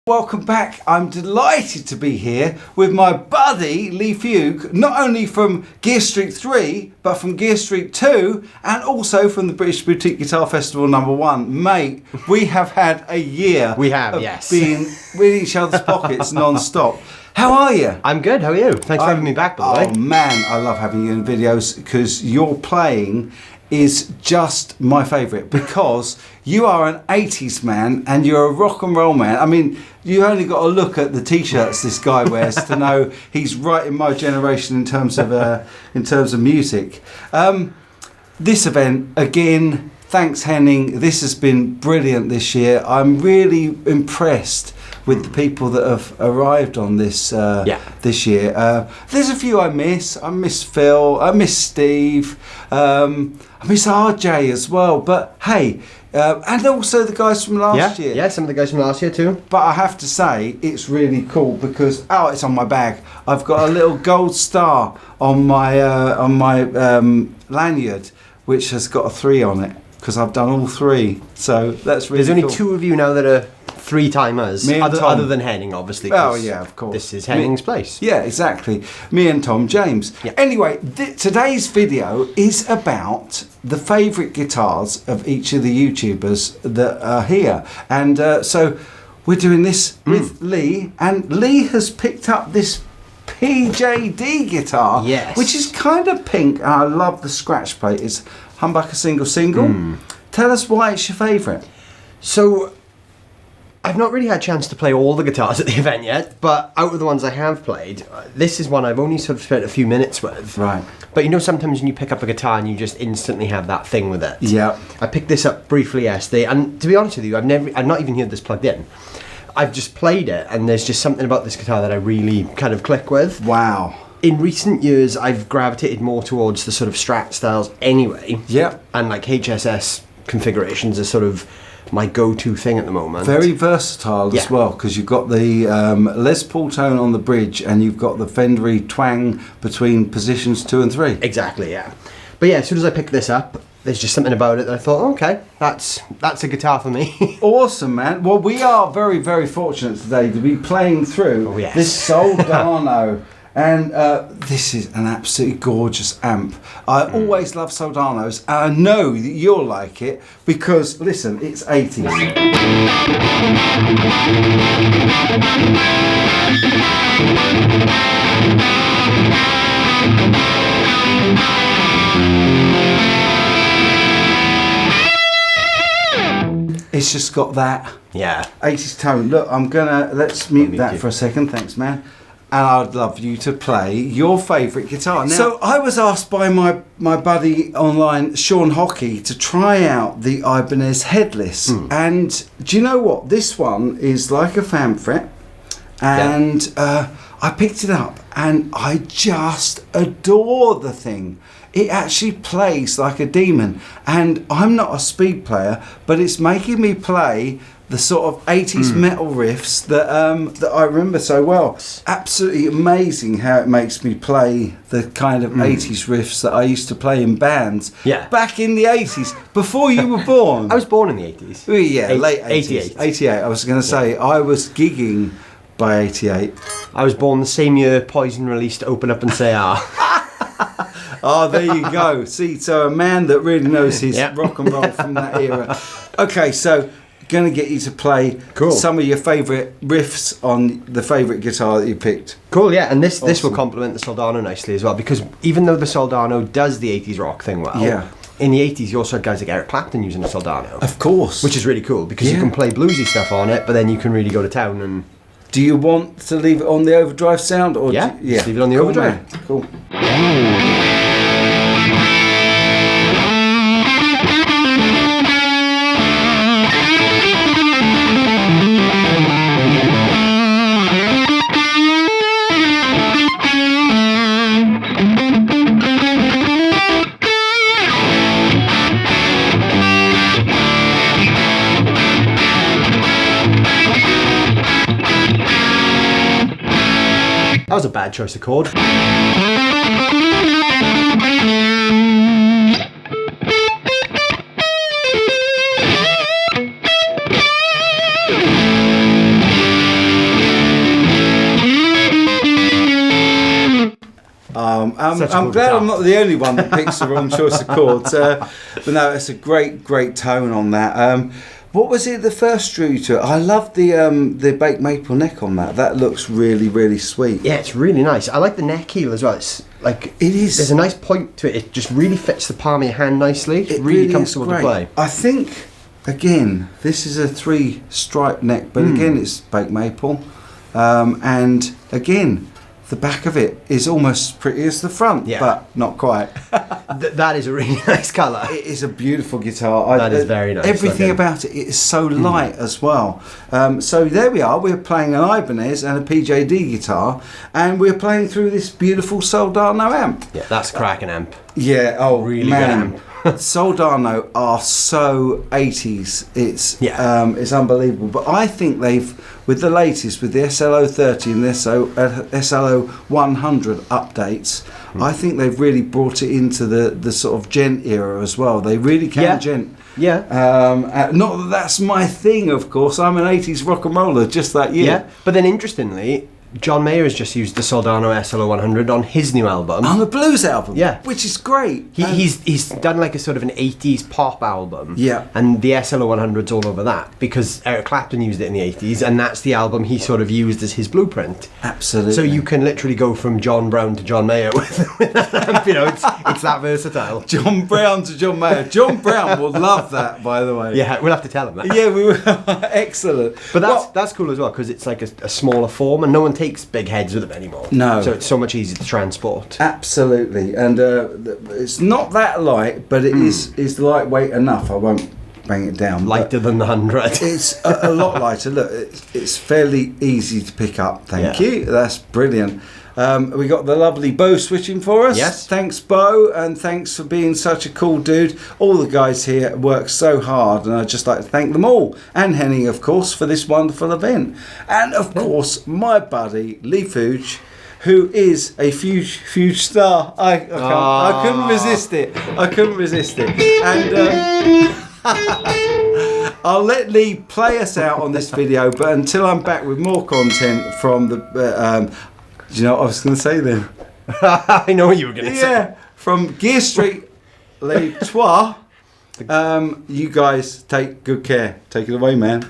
Welcome back. I'm delighted to be here with my buddy Leigh Fuge, not only from Gear Street 3, but from Gear Street 2, and also from the British Boutique Guitar Festival #1. Mate, we have had a year yes. being with each other's pockets non-stop. How are you? I'm good, how are you? Thanks for having me back, by the way. Oh man, I love having you in videos because your playing is just my favourite, because you are an 80s man and you're a rock and roll man. I mean, you only got to look at the t-shirts this guy wears to know he's right in my generation in terms of music. This event, again, thanks Henning, this has been brilliant this year. I'm really impressed with the people that have arrived on this this year. There's a few I miss. I miss Phil, I miss Steve, I miss RJ as well, but hey, and also the guys from last year. Yeah, some of the guys from last year too. But I have to say, it's really cool because, it's on my bag. I've got a little gold star on my lanyard, which has got a 3 on it, because I've done all 3. So that's really There's only cool. 2 of you now that are 3-timers, Me and Tom. other than Henning, obviously. Oh yeah, of course. This is Henning's place. Yeah, exactly. Me and Tom James. Yeah. Anyway, today's video is about the favourite guitars of each of the YouTubers that are here. And so we're doing this with Leigh, and Leigh has picked up this PJD guitar, Yes. which is kind of pink, and I love the scratch plate. It's humbucker single. Tell us why it's your favourite. So, I've not really had a chance to play all the guitars at the event yet, but out of the ones I have played, this is one I've only sort of spent a few minutes with. Right. But you know, sometimes when you pick up a guitar and you just instantly have that thing with it. Yeah. I picked this up briefly yesterday, and to be honest with you, I've not even heard this plugged in. I've just played it, and there's just something about this guitar that I really kind of click with. Wow. In recent years, I've gravitated more towards the sort of Strat styles anyway. Yep. And like HSS configurations are sort of my go-to thing at the moment. Very versatile as well, because you've got the Les Paul tone on the bridge, and you've got the Fendery twang between positions 2 and 3. Exactly, yeah. But yeah, as soon as I picked this up, there's just something about it that I thought, okay, that's a guitar for me. Awesome, man. Well, we are very, very fortunate today to be playing through this Soldano. And this is an absolutely gorgeous amp. I always love Soldanos, and I know that you'll like it because, listen, it's 80s. It's just got that 80s tone. Look, let's mute that for a second. Thanks, man. And I'd love you to play your favourite guitar. Now, so I was asked by my buddy online, Shawn Hockey, to try out the Ibanez Headless. And do you know what? This one is like a fanfret. And I picked it up and I just adore the thing. It actually plays like a demon. And I'm not a speed player, but it's making me play the sort of 80s metal riffs that I remember so well. Absolutely amazing how it makes me play the kind of 80s riffs that I used to play in bands back in the 80s, before you were born. I was born in the 80s. Well, yeah, late 80s. 88. I was going to say, I was gigging by 88. I was born the same year Poison released Open Up and Say Ah. Oh, there you go. See, so a man that really knows his rock and roll from that era. Okay, so going to get you to play some of your favourite riffs on the favourite guitar that you picked. Cool, yeah, and this will complement the Soldano nicely as well, because even though the Soldano does the 80s rock thing well, in the 80s you also had guys like Eric Clapton using a Soldano. Of course. Which is really cool, because you can play bluesy stuff on it, but then you can really go to town. And do you want to leave it on the overdrive sound? Or just leave it on the overdrive. Man. Cool. That was a bad choice of chord. I'm glad guitar. I'm not the only one that picks the wrong choice of chords. But no, it's a great tone on that. What was it? The first drew to it. I love the baked maple neck on that. That looks really sweet. Yeah, it's really nice. I like the neck heel as well. It's like it is. There's a nice point to it. It just really fits the palm of your hand nicely. It's really comfortable to play. I think again, this is a 3-stripe neck, but again, it's baked maple, and again, the back of it is almost as pretty as the front, but not quite. That is a really nice colour. It is a beautiful guitar. That is very nice. Everything about it is so light as well. So there we are. We're playing an Ibanez and a PJD guitar, and we're playing through this beautiful Soldano amp. Yeah, that's a cracking amp. Yeah. Oh, really man. good amp. Soldano are so 80s. It's unbelievable. But I think they've, with the latest, with the SLO30 and the SLO100 updates, I think they've really brought it into the sort of gent era as well. They really can gent. Yeah. Not that that's my thing, of course. I'm an 80s rock and roller just that year. Yeah. But then interestingly, John Mayer has just used the Soldano SLO100 on his new album. On the blues album? Yeah. Which is great. He's done like a sort of an 80s pop album. Yeah. And the SLO100's all over that because Eric Clapton used it in the 80s and that's the album he sort of used as his blueprint. Absolutely. So you can literally go from John Brown to John Mayer with that amp, you know, it's that versatile. John Brown to John Mayer. John Brown will love that, by the way. Yeah, we'll have to tell him that. Yeah, we will. Excellent. But that's cool as well because it's like a smaller form and no one takes big heads with them anymore. No. So it's so much easier to transport. Absolutely. And it's not that light, but it is lightweight enough. I won't bang it down. Lighter than the 100. It's a lot lighter. Look, it's fairly easy to pick up. Thank you. That's brilliant. We got the lovely Bo switching for us. Yes. Thanks, Bo, and thanks for being such a cool dude. All the guys here work so hard, and I'd just like to thank them all. And Henning, of course, for this wonderful event. And, of course, my buddy, Leigh Fuge, who is a Fuge star. I couldn't resist it. And I'll let Leigh play us out on this video, but until I'm back with more content from the... do you know what I was going to say then? I know what you were going to say. Yeah, from Gear Street, Les Trois. You guys take good care. Take it away, man.